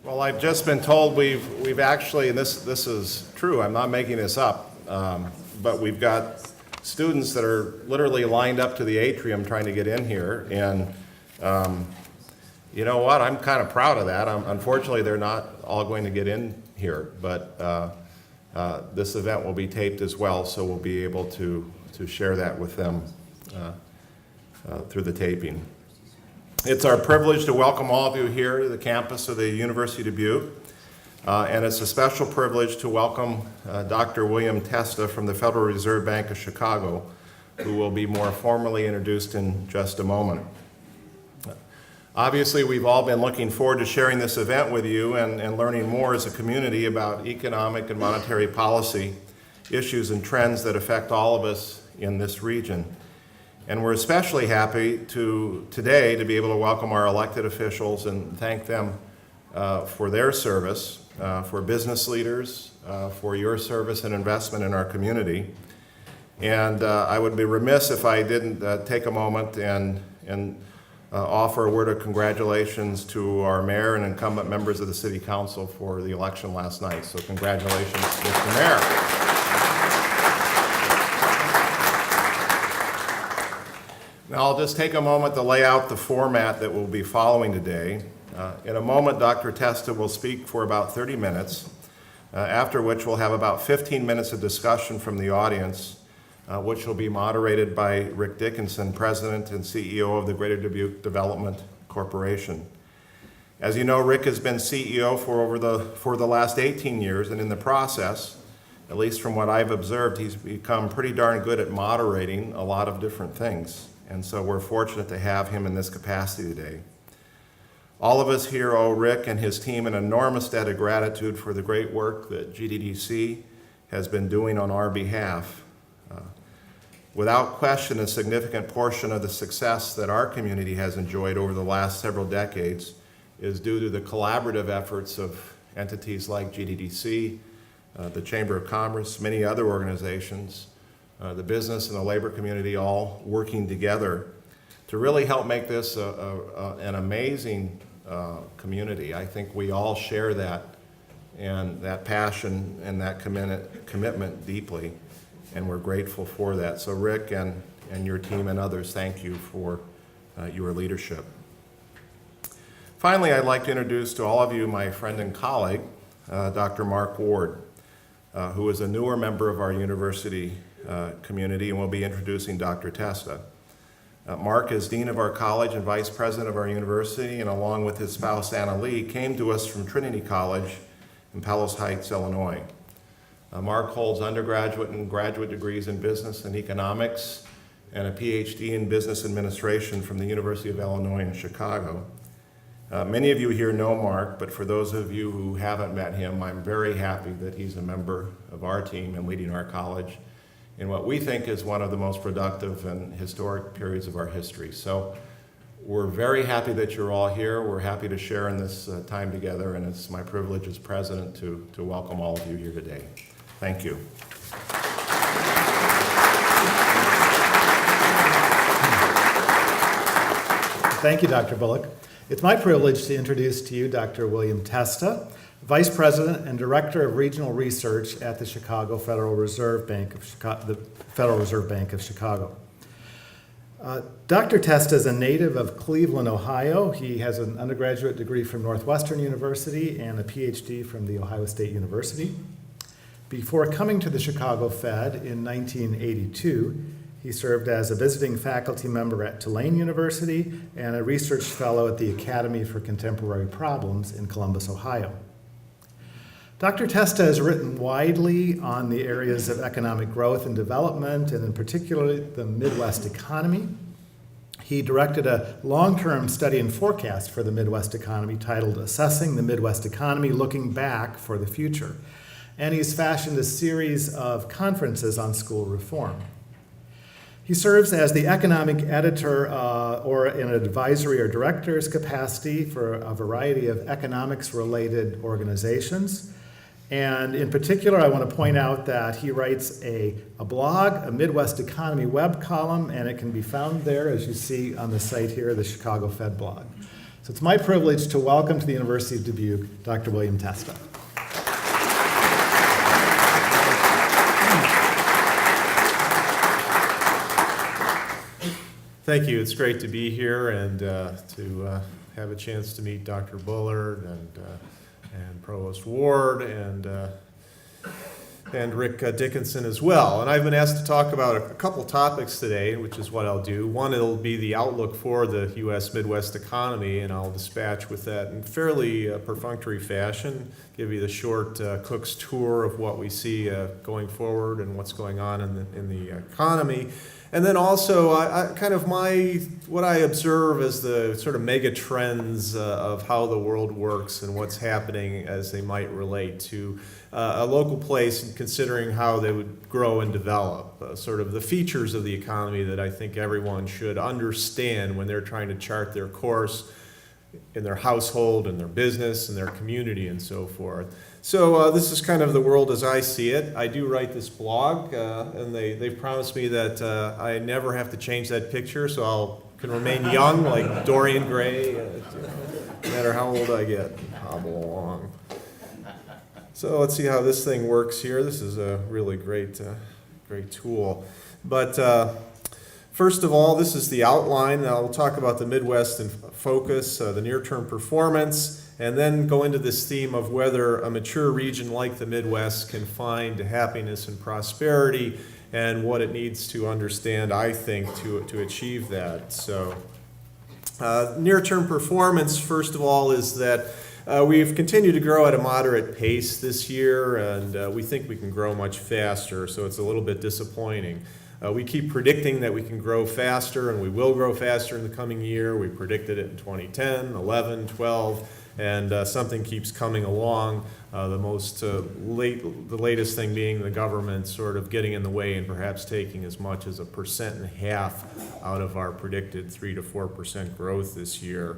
Well, I've just been told we've actually, and this is true, I'm not making this up, but we've got students that are literally lined up to the atrium trying to get in here, and you know what, I'm kind of proud of that. Unfortunately, they're not all going to get in here, but this event will be taped as well, so we'll be able to share that with them through the taping. It's our privilege to welcome all of you here to the campus of the University of Dubuque, and it's a special privilege to welcome Dr. William Testa from the Federal Reserve Bank of Chicago, who will be more formally introduced in just a moment. Obviously, we've all been looking forward to sharing this event with you and learning more as a community about economic and monetary policy issues and trends that affect all of us in this region. And we're especially happy today to be able to welcome our elected officials and thank them for their service, for business leaders, for your service and investment in our community. And I would be remiss if I didn't take a moment and offer a word of congratulations to our mayor and incumbent members of the City Council for the election last night. So congratulations, Mr. Mayor. Now I'll just take a moment to lay out the format that we'll be following today. In a moment, Dr. Testa will speak for about 30 minutes, after which we'll have about 15 minutes of discussion from the audience, which will be moderated by Rick Dickinson, President and CEO of the Greater Dubuque Development Corporation. As you know, Rick has been CEO for the last 18 years, and in the process, at least from what I've observed, he's become pretty darn good at moderating a lot of different things. And so we're fortunate to have him in this capacity today. All of us here owe Rick and his team an enormous debt of gratitude for the great work that GDDC has been doing on our behalf. Without question, a significant portion of the success that our community has enjoyed over the last several decades is due to the collaborative efforts of entities like GDDC, the Chamber of Commerce, many other organizations, the business and the labor community all working together to really help make this an amazing community. I think we all share that and that passion and that commitment deeply, and we're grateful for that. So Rick and your team and others, thank you for your leadership. Finally, I'd like to introduce to all of you my friend and colleague, Dr. Mark Ward, who is a newer member of our university community, and we'll be introducing Dr. Testa. Mark is Dean of our college and Vice President of our university, and along with his spouse Anna Lee, came to us from Trinity College in Palos Heights, Illinois. Mark holds undergraduate and graduate degrees in business and economics and a PhD in business administration from the University of Illinois in Chicago. Many of you here know Mark, but for those of you who haven't met him, I'm very happy that he's a member of our team and leading our college in what we think is one of the most productive and historic periods of our history. So we're very happy that you're all here. We're happy to share in this time together, and it's my privilege as president to welcome all of you here today. Thank you. Thank you, Dr. Bullock. It's my privilege to introduce to you Dr. William Testa, Vice President and Director of Regional Research at the Federal Reserve Bank of Chicago. Dr. Testa is a native of Cleveland, Ohio. He has an undergraduate degree from Northwestern University and a PhD from The Ohio State University. Before coming to the Chicago Fed in 1982, he served as a visiting faculty member at Tulane University and a research fellow at the Academy for Contemporary Problems in Columbus, Ohio. Dr. Testa has written widely on the areas of economic growth and development, and in particular the Midwest economy. He directed a long-term study and forecast for the Midwest economy titled Assessing the Midwest Economy, Looking Back for the Future. And he's fashioned a series of conferences on school reform. He serves as the economic editor or in an advisory or director's capacity for a variety of economics-related organizations. And in particular, I want to point out that he writes a blog, a Midwest Economy web column, and it can be found there, as you see on the site here, the Chicago Fed blog. So it's my privilege to welcome to the University of Dubuque, Dr. William Testa. Thank you. It's great to be here and to have a chance to meet Dr. Bullard and Provost Ward and Rick Dickinson as well. And I've been asked to talk about a couple topics today, which is what I'll do. One, it'll be the outlook for the U.S. Midwest economy, and I'll dispatch with that in fairly perfunctory fashion, give you the short Cook's tour of what we see going forward and what's going on in the economy. And then also, what I observe as the sort of mega trends of how the world works and what's happening as they might relate to a local place, and considering how they would grow and develop, sort of the features of the economy that I think everyone should understand when they're trying to chart their course in their household, in their business, in their community, and so forth. So this is kind of the world as I see it. I do write this blog, and they've promised me that I never have to change that picture, so can remain young like Dorian Gray, no matter how old I get, hobble along. So let's see how this thing works here. This is a really great tool. But first of all, this is the outline. Now we'll talk about the Midwest in focus, the near-term performance, and then go into this theme of whether a mature region like the Midwest can find happiness and prosperity and what it needs to understand, I think, to achieve that. So near-term performance, first of all, is that we've continued to grow at a moderate pace this year, and we think we can grow much faster, so it's a little bit disappointing. We keep predicting that we can grow faster, and we will grow faster in the coming year. We predicted it in 2010, 11, 12, and something keeps coming along. The latest thing being the government sort of getting in the way and perhaps taking as much as 1.5% out of our predicted 3 to 4% growth this year.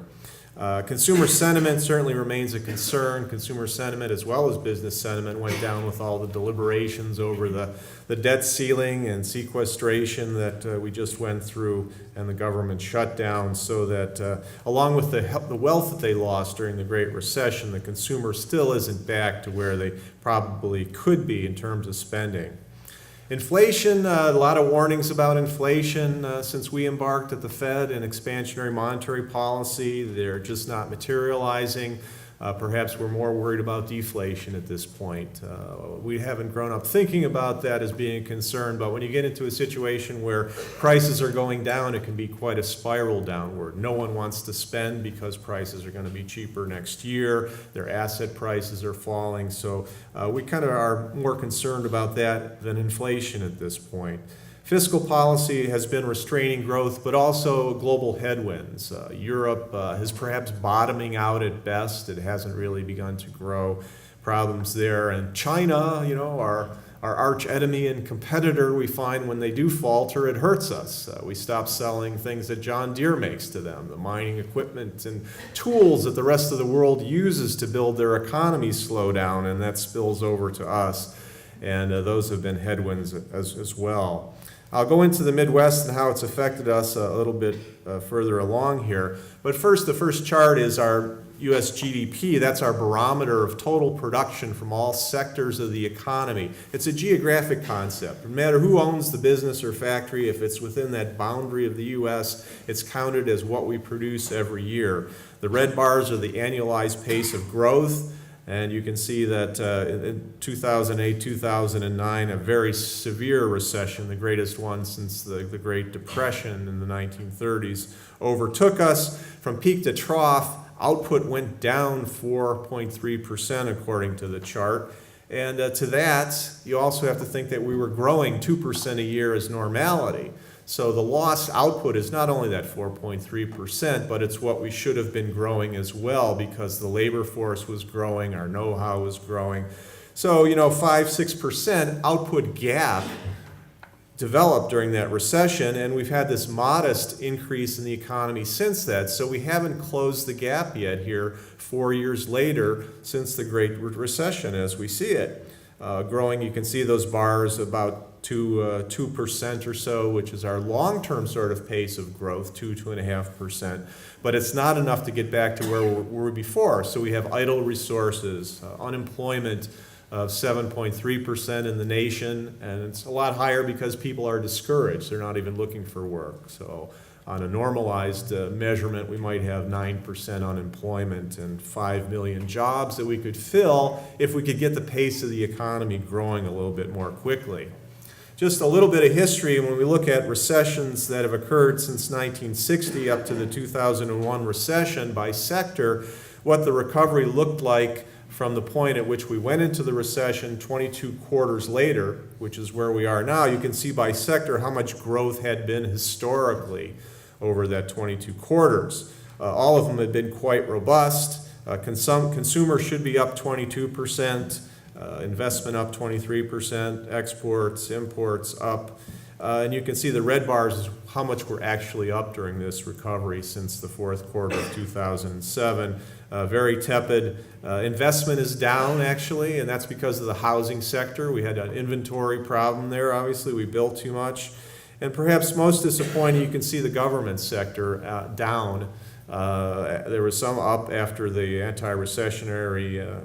Consumer sentiment certainly remains a concern. Consumer sentiment as well as business sentiment went down with all the deliberations over the debt ceiling and sequestration that we just went through and the government shutdown, so that along with the wealth that they lost during the Great Recession, the consumer still isn't back to where they probably could be in terms of spending. Inflation, a lot of warnings about inflation since we embarked at the Fed in expansionary monetary policy. They're just not materializing. Perhaps we're more worried about deflation at this point. We haven't grown up thinking about that as being a concern, but when you get into a situation where prices are going down, it can be quite a spiral downward. No one wants to spend because prices are going to be cheaper next year. Their asset prices are falling, so we kind of are more concerned about that than inflation at this point. Fiscal policy has been restraining growth, but also global headwinds. Europe is perhaps bottoming out at best. It hasn't really begun to grow. Problems there. And China, our arch enemy and competitor, we find when they do falter, it hurts us. We stop selling things that John Deere makes to them, the mining equipment and tools that the rest of the world uses to build their economies slow down, and that spills over to us. And those have been headwinds as well. I'll go into the Midwest and how it's affected us a little bit further along here. But first, the first chart is our U.S. GDP. That's our barometer of total production from all sectors of the economy. It's a geographic concept. No matter who owns the business or factory, if it's within that boundary of the U.S., it's counted as what we produce every year. The red bars are the annualized pace of growth. And you can see that in 2008, 2009, a very severe recession, the greatest one since the Great Depression in the 1930s, overtook us. From peak to trough, output went down 4.3% according to the chart. And to that, you also have to think that we were growing 2% a year as normality. So the lost output is not only that 4.3%, but it's what we should have been growing as well, because the labor force was growing, our know-how was growing. So, 5-6% output gap developed during that recession, and we've had this modest increase in the economy since that. So we haven't closed the gap yet here 4 years later since the Great Recession as we see it. Growing, you can see those bars about to 2% or so, which is our long-term sort of pace of growth, 2.5%. But it's not enough to get back to where we were before. So we have idle resources, unemployment of 7.3% in the nation, and it's a lot higher because people are discouraged. They're not even looking for work. So on a normalized measurement, we might have 9% unemployment and 5 million jobs that we could fill if we could get the pace of the economy growing a little bit more quickly. Just a little bit of history, when we look at recessions that have occurred since 1960 up to the 2001 recession by sector, what the recovery looked like from the point at which we went into the recession 22 quarters later, which is where we are now. You can see by sector how much growth had been historically over that 22 quarters. All of them had been quite robust. Consumer should be up 22%, investment up 23%, exports, imports up. And you can see the red bars is how much we're actually up during this recovery since the fourth quarter of 2007. Very tepid. Investment is down, actually, and that's because of the housing sector. We had an inventory problem there, obviously. We built too much. And perhaps most disappointing, you can see the government sector down. There was some up after the anti-recessionary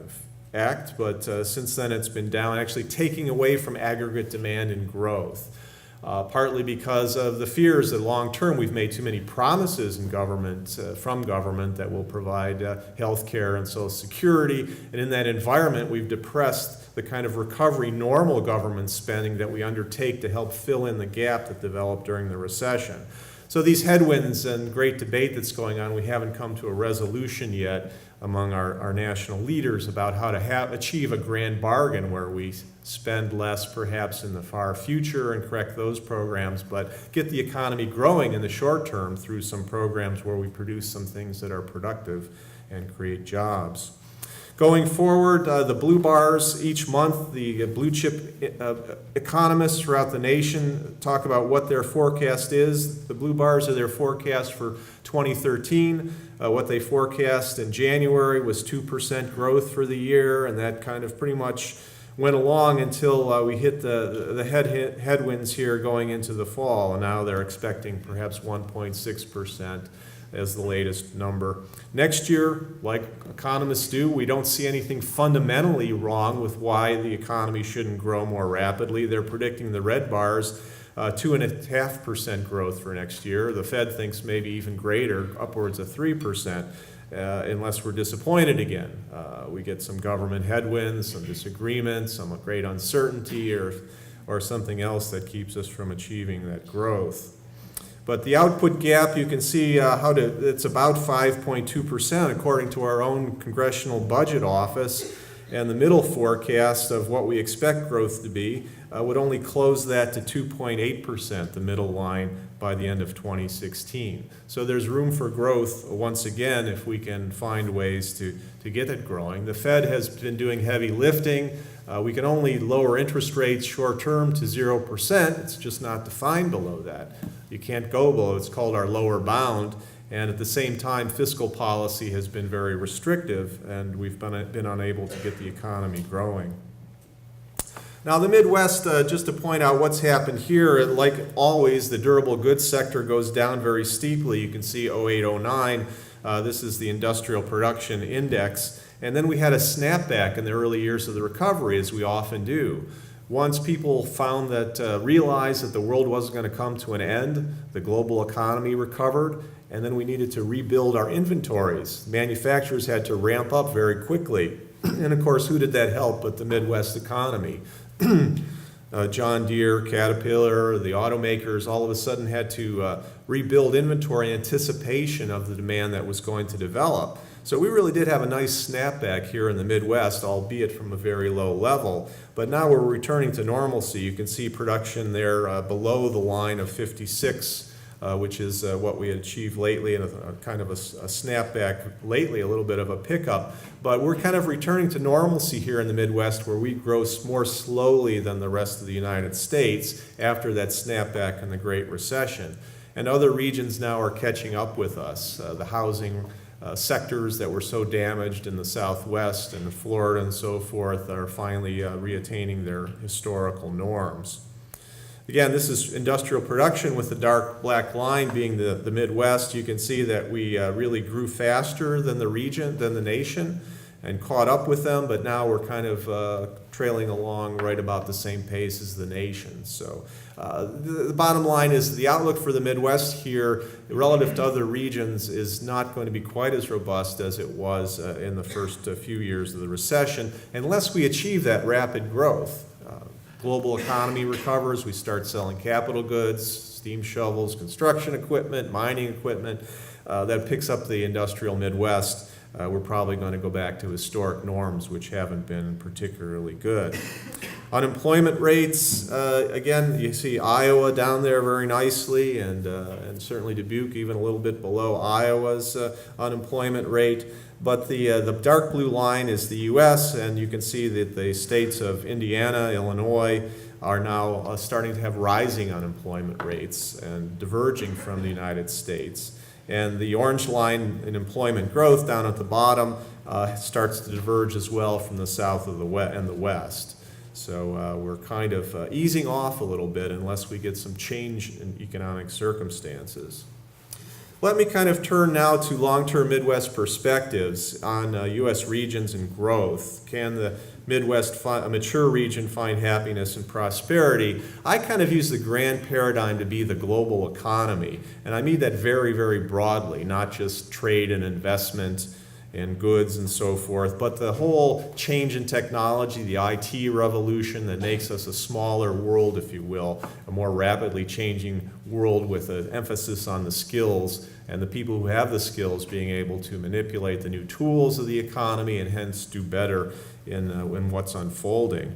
act, but since then it's been down, actually taking away from aggregate demand and growth. Partly because of the fears that long term we've made too many promises in government, from government that will provide health care and Social Security. And in that environment, we've depressed the kind of recovery normal government spending that we undertake to help fill in the gap that developed during the recession. So these headwinds and great debate that's going on, we haven't come to a resolution yet among our national leaders about how to achieve a grand bargain where we spend less perhaps in the far future and correct those programs, but get the economy growing in the short term through some programs where we produce some things that are productive and create jobs. Going forward, the blue bars each month, the blue chip economists throughout the nation talk about what their forecast is. The blue bars are their forecast for 2013. What they forecast in January was 2% growth for the year, and that kind of pretty much went along until we hit the headwinds here going into the fall, and now they're expecting perhaps 1.6%. as the latest number. Next year, like economists do, we don't see anything fundamentally wrong with why the economy shouldn't grow more rapidly. They're predicting the red bars 2.5% growth for next year. The Fed thinks maybe even greater, upwards of 3%, unless we're disappointed again. We get some government headwinds, some disagreements, some great uncertainty, or something else that keeps us from achieving that growth. But the output gap, you can see it's about 5.2% according to our own Congressional Budget Office, and the middle forecast of what we expect growth to be would only close that to 2.8%, the middle line, by the end of 2016. So there's room for growth once again if we can find ways to get it growing. The Fed has been doing heavy lifting. We can only lower interest rates short term to 0%. It's just not defined below that. You can't go below, it's called our lower bound. And at the same time, fiscal policy has been very restrictive, and we've been unable to get the economy growing. Now, the Midwest, just to point out what's happened here, like always, the durable goods sector goes down very steeply. You can see 08-09. This is the industrial production index. And then we had a snapback in the early years of the recovery, as we often do. Once people found that, realized that the world wasn't going to come to an end, the global economy recovered, and then we needed to rebuild our inventories. Manufacturers had to ramp up very quickly. And of course, who did that help but the Midwest economy? John Deere, Caterpillar, the automakers all of a sudden had to rebuild inventory in anticipation of the demand that was going to develop. So we really did have a nice snapback here in the Midwest, albeit from a very low level. But now we're returning to normalcy. You can see production there below the line of 56, which is what we had achieved lately, and a kind of a snapback lately, a little bit of a pickup. But we're kind of returning to normalcy here in the Midwest, where we grow more slowly than the rest of the United States after that snapback in the Great Recession. And other regions now are catching up with us. The housing sectors that were so damaged in the Southwest and Florida and so forth are finally reattaining their historical norms. Again, this is industrial production with the dark black line being the Midwest. You can see that we really grew faster than the nation, and caught up with them, but now we're kind of trailing along right about the same pace as the nation. So the bottom line is the outlook for the Midwest here relative to other regions is not going to be quite as robust as it was in the first few years of the recession unless we achieve that rapid growth. Global economy recovers, we start selling capital goods, steam shovels, construction equipment, mining equipment, that picks up the industrial Midwest. We're probably going to go back to historic norms, which haven't been particularly good. Unemployment rates, again, you see Iowa down there very nicely, and certainly Dubuque even a little bit below Iowa's unemployment rate. But the dark blue line is the U.S., and you can see that the states of Indiana, Illinois are now starting to have rising unemployment rates and diverging from the United States. And the orange line in employment growth down at the bottom starts to diverge as well from the south of and the west. So we're kind of easing off a little bit unless we get some change in economic circumstances. Let me kind of turn now to long-term Midwest perspectives on U.S. regions and growth. Can the Midwest, a mature region, find happiness and prosperity? I kind of use the grand paradigm to be the global economy, and I mean that very, very broadly, not just trade and investment and goods and so forth, but the whole change in technology, the IT revolution that makes us a smaller world, if you will, a more rapidly changing world with an emphasis on the skills, and the people who have the skills being able to manipulate the new tools of the economy and hence do better in what's unfolding.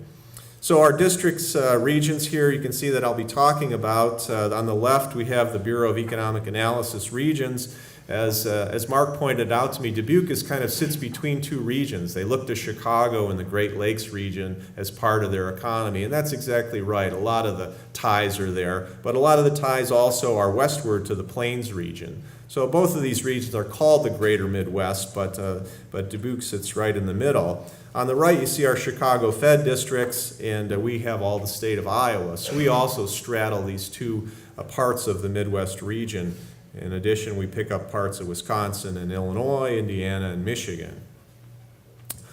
So our districts, regions here, you can see that I'll be talking about. On the left, we have the Bureau of Economic Analysis regions. As Mark pointed out to me, Dubuque kind of sits between two regions. They look to Chicago and the Great Lakes region as part of their economy, and that's exactly right. A lot of the ties are there, but a lot of the ties also are westward to the Plains region. So both of these regions are called the Greater Midwest, but Dubuque sits right in the middle. On the right, you see our Chicago Fed districts, and we have all the state of Iowa. So we also straddle these two parts of the Midwest region. In addition, we pick up parts of Wisconsin and Illinois, Indiana, and Michigan.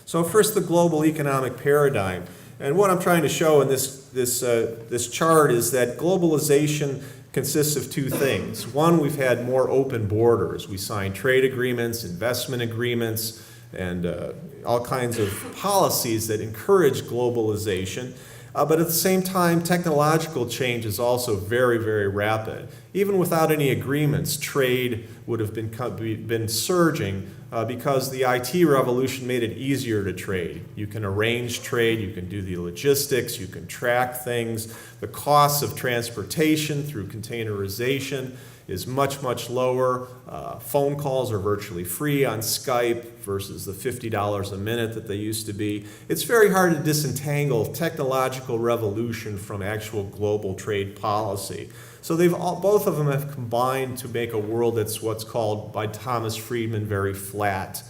So first, the global economic paradigm. And what I'm trying to show in this chart is that globalization consists of two things. One, we've had more open borders. We signed trade agreements, investment agreements, and all kinds of policies that encourage globalization. But at the same time, technological change is also very, very rapid. Even without any agreements, trade would have been surging because the IT revolution made it easier to trade. You can arrange trade, you can do the logistics, you can track things. The costs of transportation through containerization is much, much lower. Phone calls are virtually free on Skype versus the $50 a minute that they used to be. It's very hard to disentangle technological revolution from actual global trade policy. So both of them have combined to make a world that's what's called by Thomas Friedman very flat,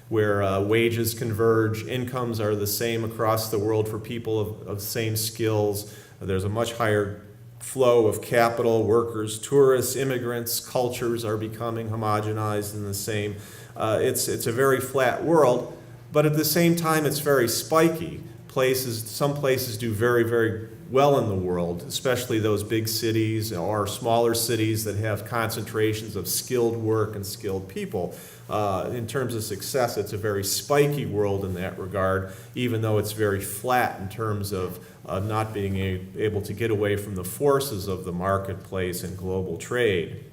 where wages converge, incomes are the same across the world for people of same skills. There's a much higher flow of capital, workers, tourists, immigrants, cultures are becoming homogenized in the same. It's a very flat world, but at the same time it's very spiky. Some places do very, very well in the world, especially those big cities or smaller cities that have concentrations of skilled work and skilled people. In terms of success, it's a very spiky world in that regard, even though it's very flat in terms of not being able to get away from the forces of the marketplace and global trade.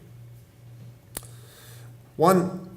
One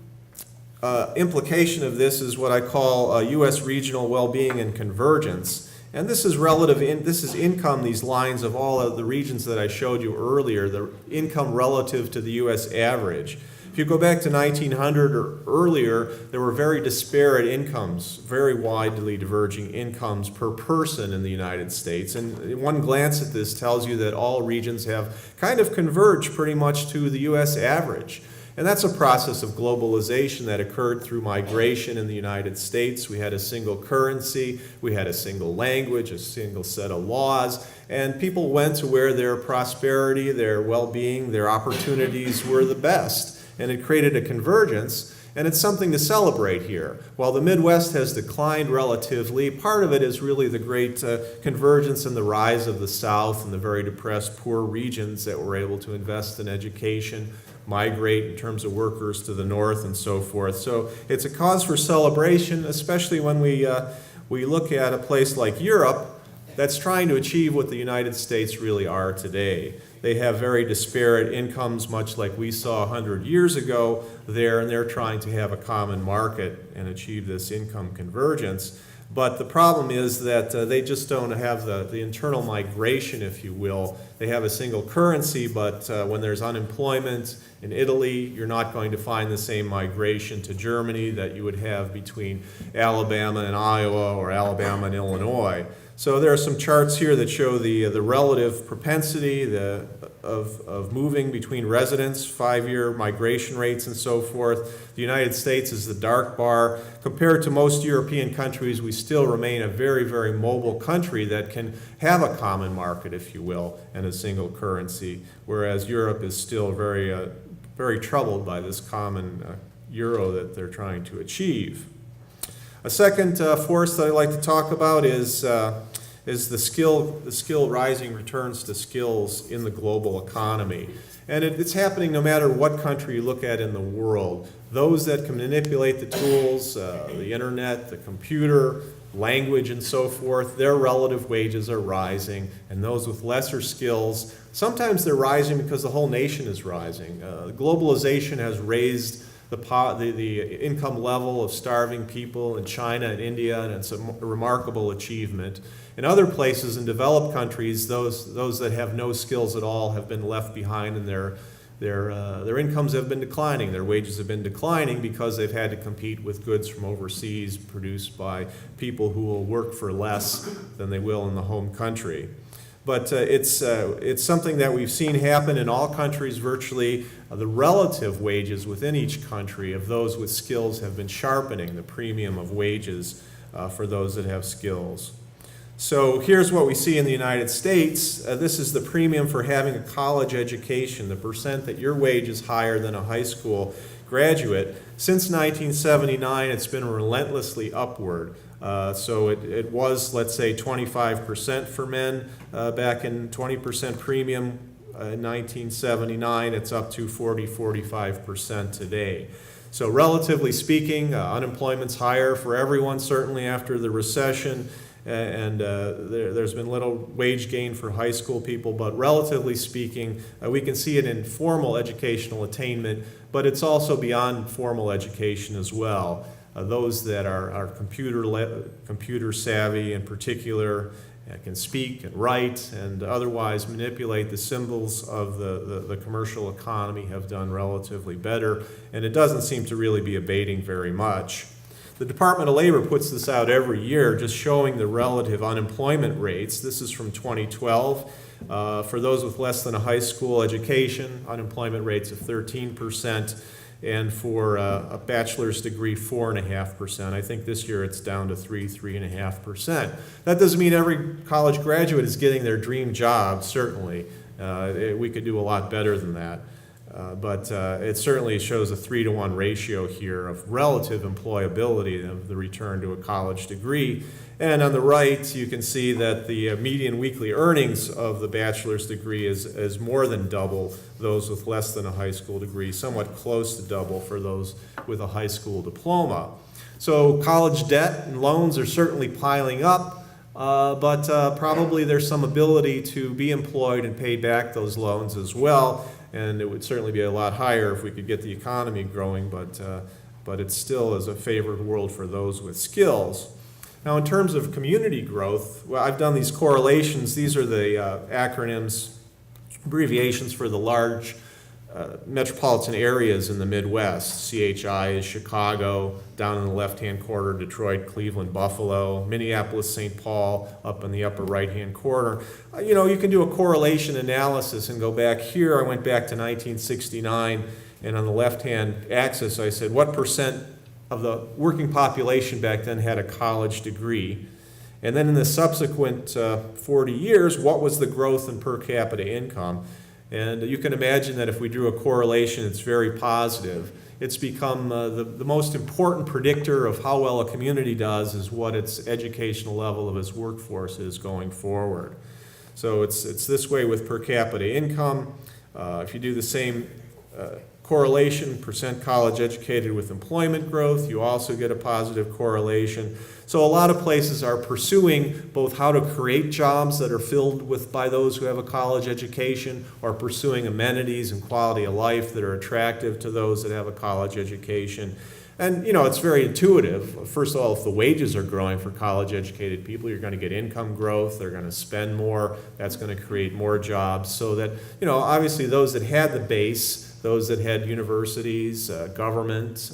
implication of this is what I call U.S. regional well-being and convergence. And this is this is income, these lines of all of the regions that I showed you earlier, the income relative to the U.S. average. If you go back to 1900 or earlier, there were very disparate incomes, very widely diverging incomes per person in the United States. And one glance at this tells you that all regions have kind of converged pretty much to the U.S. average. And that's a process of globalization that occurred through migration in the United States. We had a single currency, we had a single language, a single set of laws, and people went to where their prosperity, their well-being, their opportunities were the best. And it created a convergence, and it's something to celebrate here. While the Midwest has declined relatively, part of it is really the great convergence and the rise of the South and the very depressed, poor regions that were able to invest in education, migrate in terms of workers to the north and so forth. So it's a cause for celebration, especially when we look at a place like Europe that's trying to achieve what the United States really are today. They have very disparate incomes, much like we saw 100 years ago there, and they're trying to have a common market and achieve this income convergence. But the problem is that they just don't have the internal migration, if you will. They have a single currency, but when there's unemployment in Italy, you're not going to find the same migration to Germany that you would have between Alabama and Iowa or Alabama and Illinois. So there are some charts here that show the relative propensity of moving between residents, 5-year migration rates and so forth. The United States is the dark bar. Compared to most European countries, we still remain a very, very mobile country that can have a common market, if you will, and a single currency, whereas Europe is still very, very troubled by this common euro that they're trying to achieve. A second force that I'd like to talk about is the skill rising returns to skills in the global economy. And it's happening no matter what country you look at in the world. Those that can manipulate the tools, the internet, the computer, language, and so forth, their relative wages are rising. And those with lesser skills, sometimes they're rising because the whole nation is rising. Globalization has raised the income level of starving people in China and India, and it's a remarkable achievement. In other places, in developed countries, those that have no skills at all have been left behind, and their incomes have been declining. Their wages have been declining because they've had to compete with goods from overseas produced by people who will work for less than they will in the home country. But it's something that we've seen happen in all countries virtually. The relative wages within each country of those with skills have been sharpening the premium of wages for those that have skills. So here's what we see in the United States. This is the premium for having a college education, the percent that your wage is higher than a high school graduate. Since 1979, it's been relentlessly upward. So it was, let's say, 25% for men back in 20% premium in 1979. It's up to 45% today. So relatively speaking, unemployment's higher for everyone, certainly after the recession. And there's been little wage gain for high school people, but relatively speaking, we can see it in formal educational attainment, but it's also beyond formal education as well. Those that are computer savvy in particular, can speak and write and otherwise manipulate the symbols of the commercial economy have done relatively better, and it doesn't seem to really be abating very much. The Department of Labor puts this out every year, just showing the relative unemployment rates. This is from 2012. For those with less than a high school education, unemployment rates of 13%, and for a bachelor's degree, 4.5%. I think this year it's down to 3.5%. That doesn't mean every college graduate is getting their dream job, certainly. We could do a lot better than that. But it certainly shows a 3-to-1 ratio here of relative employability of the return to a college degree. And on the right, you can see that the median weekly earnings of the bachelor's degree is more than double those with less than a high school degree, somewhat close to double for those with a high school diploma. So college debt and loans are certainly piling up, but probably there's some ability to be employed and pay back those loans as well. And it would certainly be a lot higher if we could get the economy growing, but it still is a favored world for those with skills. Now, in terms of community growth, well, I've done these correlations. These are the acronyms, abbreviations for the large metropolitan areas in the Midwest. CHI is Chicago, down in the left-hand corner, Detroit, Cleveland, Buffalo, Minneapolis, St. Paul, up in the upper right-hand corner. You can do a correlation analysis and go back here. I went back to 1969, And on the left-hand axis, I said, what percent of the working population back then had a college degree? And then in the subsequent 40 years, what was the growth in per capita income? And you can imagine that if we drew a correlation, it's very positive. It's become the most important predictor of how well a community does is what its educational level of its workforce is going forward. So it's this way with per capita income. If you do the same correlation, percent college educated with employment growth, you also get a positive correlation. So a lot of places are pursuing both how to create jobs that are filled by those who have a college education, or pursuing amenities and quality of life that are attractive to those that have a college education. And it's very intuitive. First of all, if the wages are growing for college educated people, you're going to get income growth, they're going to spend more, that's going to create more jobs. So that, obviously those that had the base, those that had universities, government,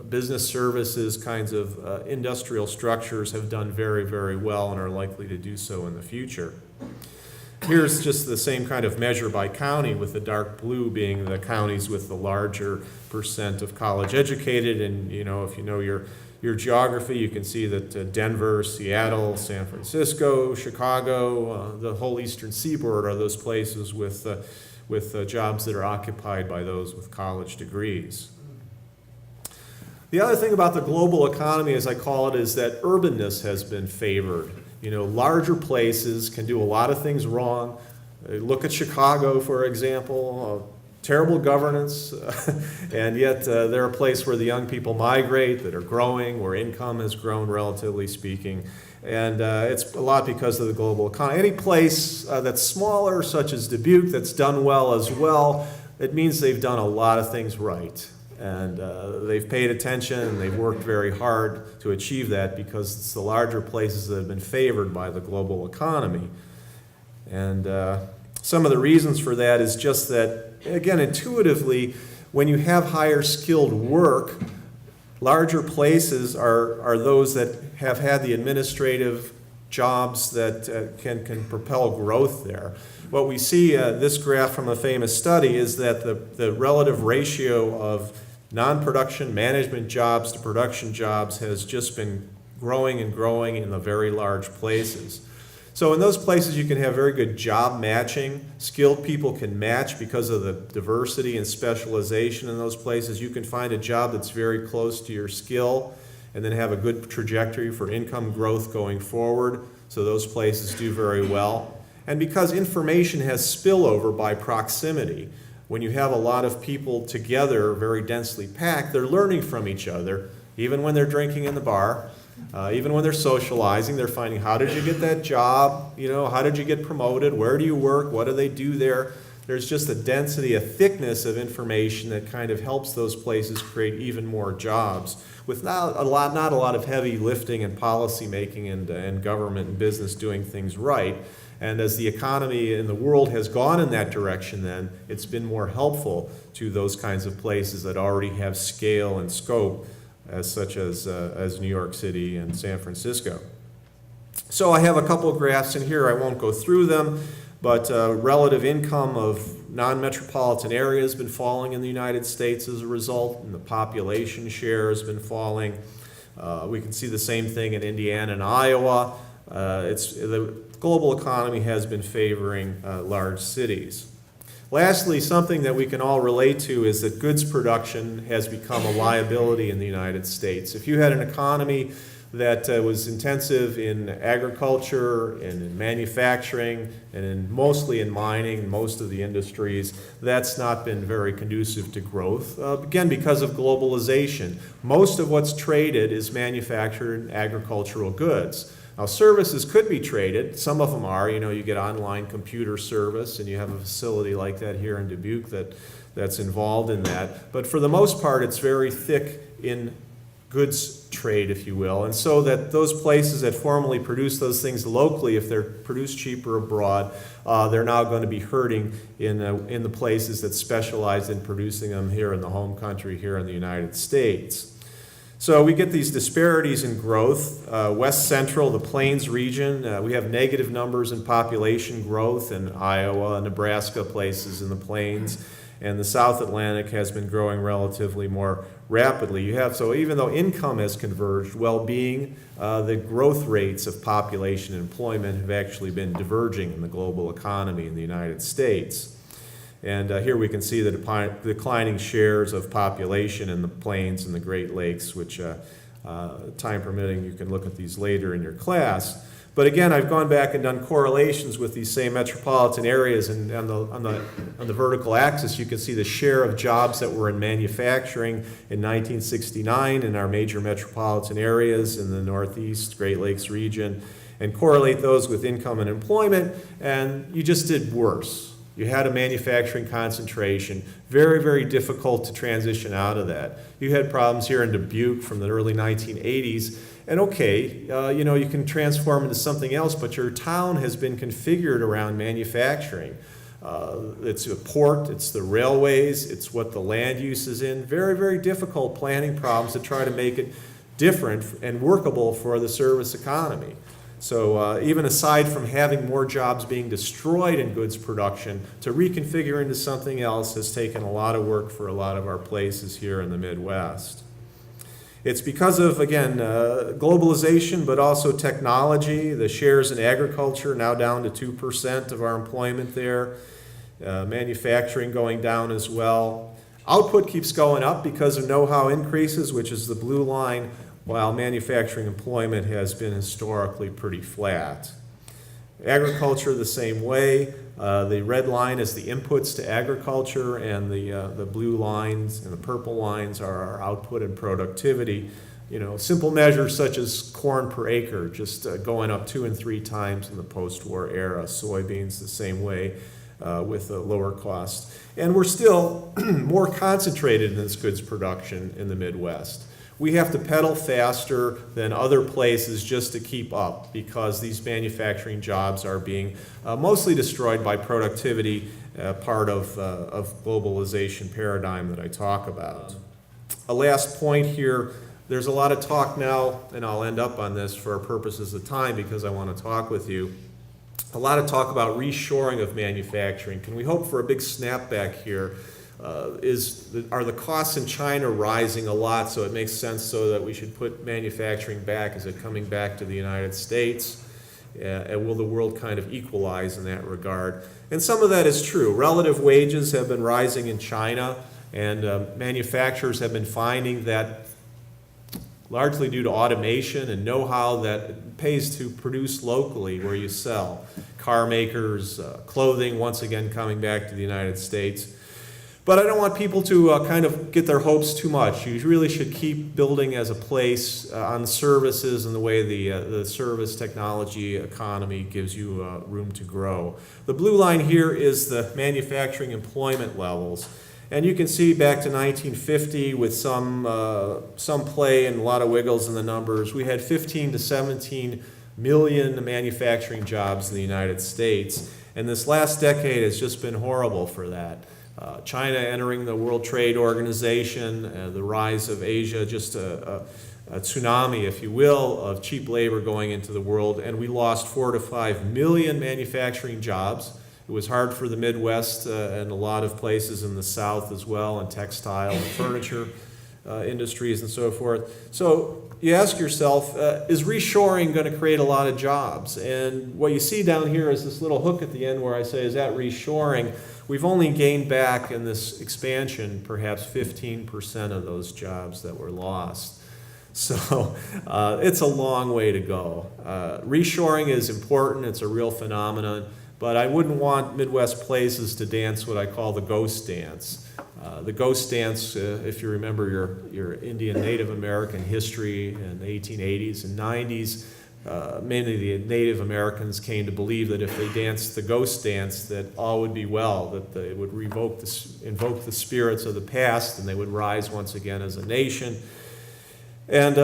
business services, kinds of industrial structures have done very, very well and are likely to do so in the future. Here's just the same kind of measure by county, with the dark blue being the counties with the larger percent of college educated. And if you know your geography, you can see that Denver, Seattle, San Francisco, Chicago, the whole eastern seaboard are those places with jobs that are occupied by those with college degrees. The other thing about the global economy, as I call it, is that urbanness has been favored. Larger places can do a lot of things wrong. Look at Chicago, for example. Terrible governance, and yet they're a place where the young people migrate, that are growing, where income has grown, relatively speaking. And it's a lot because of the global economy. Any place that's smaller, such as Dubuque, that's done well as well, it means they've done a lot of things right. And they've paid attention and they've worked very hard to achieve that, because it's the larger places that have been favored by the global economy. And some of the reasons for that is just that, again, intuitively, when you have higher skilled work, larger places are those that have had the administrative jobs that can propel growth there. What we see, this graph from a famous study, is that the relative ratio of non-production management jobs to production jobs has just been growing and growing in the very large places. So in those places you can have very good job matching. Skilled people can match because of the diversity and specialization in those places. You can find a job that's very close to your skill and then have a good trajectory for income growth going forward. So those places do very well. And because information has spillover by proximity, when you have a lot of people together, very densely packed, they're learning from each other, even when they're drinking in the bar, even when they're socializing, they're finding, how did you get that job? How did you get promoted? Where do you work? What do they do there? There's just a density, a thickness of information that kind of helps those places create even more jobs, with not a lot of heavy lifting and policy making and government and business doing things right. And as the economy in the world has gone in that direction, then it's been more helpful to those kinds of places that already have scale and scope, such as New York City and San Francisco. So I have a couple of graphs in here. I won't go through them, but relative income of non-metropolitan areas has been falling in the United States as a result, and the population share has been falling. We can see the same thing in Indiana and Iowa. The global economy has been favoring large cities. Lastly, something that we can all relate to is that goods production has become a liability in the United States. If you had an economy that was intensive in agriculture and in manufacturing and mostly in mining, most of the industries, that's not been very conducive to growth, again, because of globalization. Most of what's traded is manufactured agricultural goods. Now, services could be traded. Some of them are. You get online computer service, and you have a facility like that here in Dubuque that's involved in that. But for the most part, it's very thick in goods trade, if you will. And so that those places that formerly produce those things locally, if they're produced cheaper abroad, they're now going to be hurting in the places that specialize in producing them here in the home country, here in the United States. So we get these disparities in growth. West Central, the Plains region, we have negative numbers in population growth in Iowa, Nebraska, places in the Plains. and the South Atlantic has been growing relatively more rapidly. So even though income has converged, well-being, the growth rates of population and employment have actually been diverging in the global economy in the United States. And here we can see the declining shares of population in the plains and the Great Lakes, which, time permitting, you can look at these later in your class. But again, I've gone back and done correlations with these same metropolitan areas, and on the vertical axis, you can see the share of jobs that were in manufacturing in 1969 in our major metropolitan areas in the Northeast, Great Lakes region, and correlate those with income and employment, and you just did worse. You had a manufacturing concentration, very, very difficult to transition out of that. You had problems here in Dubuque from the early 1980s, and okay, you can transform into something else, but your town has been configured around manufacturing. It's a port, it's the railways, it's what the land use is in. Very, very difficult planning problems to try to make it different and workable for the service economy. So even aside from having more jobs being destroyed in goods production, to reconfigure into something else has taken a lot of work for a lot of our places here in the Midwest. It's because of, again, globalization, but also technology. The shares in agriculture now down to 2% of our employment there. Manufacturing going down as well. Output keeps going up because of know-how increases, which is the blue line, while manufacturing employment has been historically pretty flat. Agriculture the same way. The red line is the inputs to agriculture, and the blue lines and the purple lines are our output and productivity. Simple measures such as corn per acre, just going up 2 and 3 times in the post-war era. Soybeans the same way, with a lower cost. And we're still more concentrated in this goods production in the Midwest. We have to pedal faster than other places just to keep up, because these manufacturing jobs are being mostly destroyed by productivity, part of globalization paradigm that I talk about. A last point here, there's a lot of talk now, and I'll end up on this for purposes of time because I want to talk with you. A lot of talk about reshoring of manufacturing. Can we hope for a big snapback here? Are the costs in China rising a lot, so it makes sense so that we should put manufacturing back? Is it coming back to the United States? And will the world kind of equalize in that regard? And some of that is true. Relative wages have been rising in China, and manufacturers have been finding that, largely due to automation and know-how, that it pays to produce locally where you sell. Car makers, clothing, once again coming back to the United States. But I don't want people to kind of get their hopes too much. You really should keep building as a place on services and the way the service technology economy gives you room to grow. The blue line here is the manufacturing employment levels. And you can see back to 1950 with some play and a lot of wiggles in the numbers, we had 15 to 17 million manufacturing jobs in the United States. And this last decade has just been horrible for that. China entering the World Trade Organization, the rise of Asia, just a tsunami, if you will, of cheap labor going into the world, and we lost 4 to 5 million manufacturing jobs. It was hard for the Midwest and a lot of places in the South as well, and textile and furniture industries and so forth. So you ask yourself, is reshoring going to create a lot of jobs? And what you see down here is this little hook at the end where I say, is that reshoring? We've only gained back in this expansion perhaps 15% of those jobs that were lost. So it's a long way to go. Reshoring is important, it's a real phenomenon, but I wouldn't want Midwest places to dance what I call the ghost dance. The ghost dance, if you remember your Indian Native American history in the 1880s and 90s, many of the Native Americans came to believe that if they danced the ghost dance, that all would be well, that they would invoke the spirits of the past, and they would rise once again as a nation. And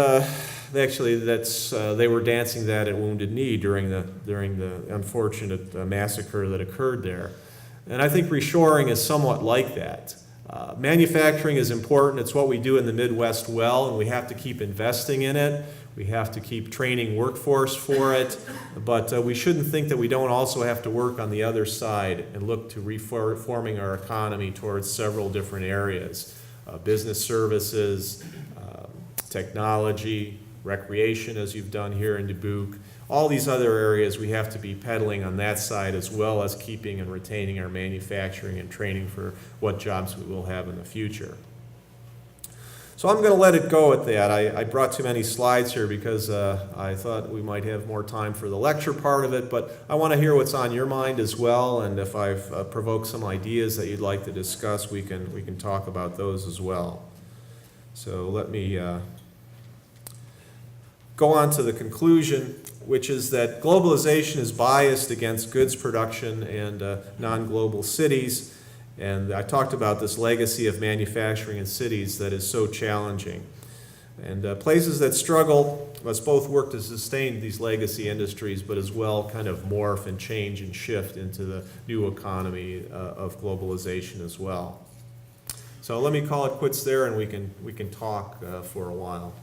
actually, they were dancing that at Wounded Knee during the unfortunate massacre that occurred there. And I think reshoring is somewhat like that. Manufacturing is important. It's what we do in the Midwest well, and we have to keep investing in it. We have to keep training workforce for it, but we shouldn't think that we don't also have to work on the other side and look to reforming our economy towards several different areas. Business services, technology, recreation, as you've done here in Dubuque. All these other areas we have to be pedaling on that side, as well as keeping and retaining our manufacturing and training for what jobs we will have in the future. So I'm going to let it go at that. I brought too many slides here because I thought we might have more time for the lecture part of it, but I want to hear what's on your mind as well, and if I've provoked some ideas that you'd like to discuss, we can talk about those as well. So let me go on to the conclusion, which is that globalization is biased against goods production and non-global cities. And I talked about this legacy of manufacturing in cities that is so challenging. And places that struggle must both work to sustain these legacy industries, but as well kind of morph and change and shift into the new economy of globalization as well. So let me call it quits there, and we can talk for a while.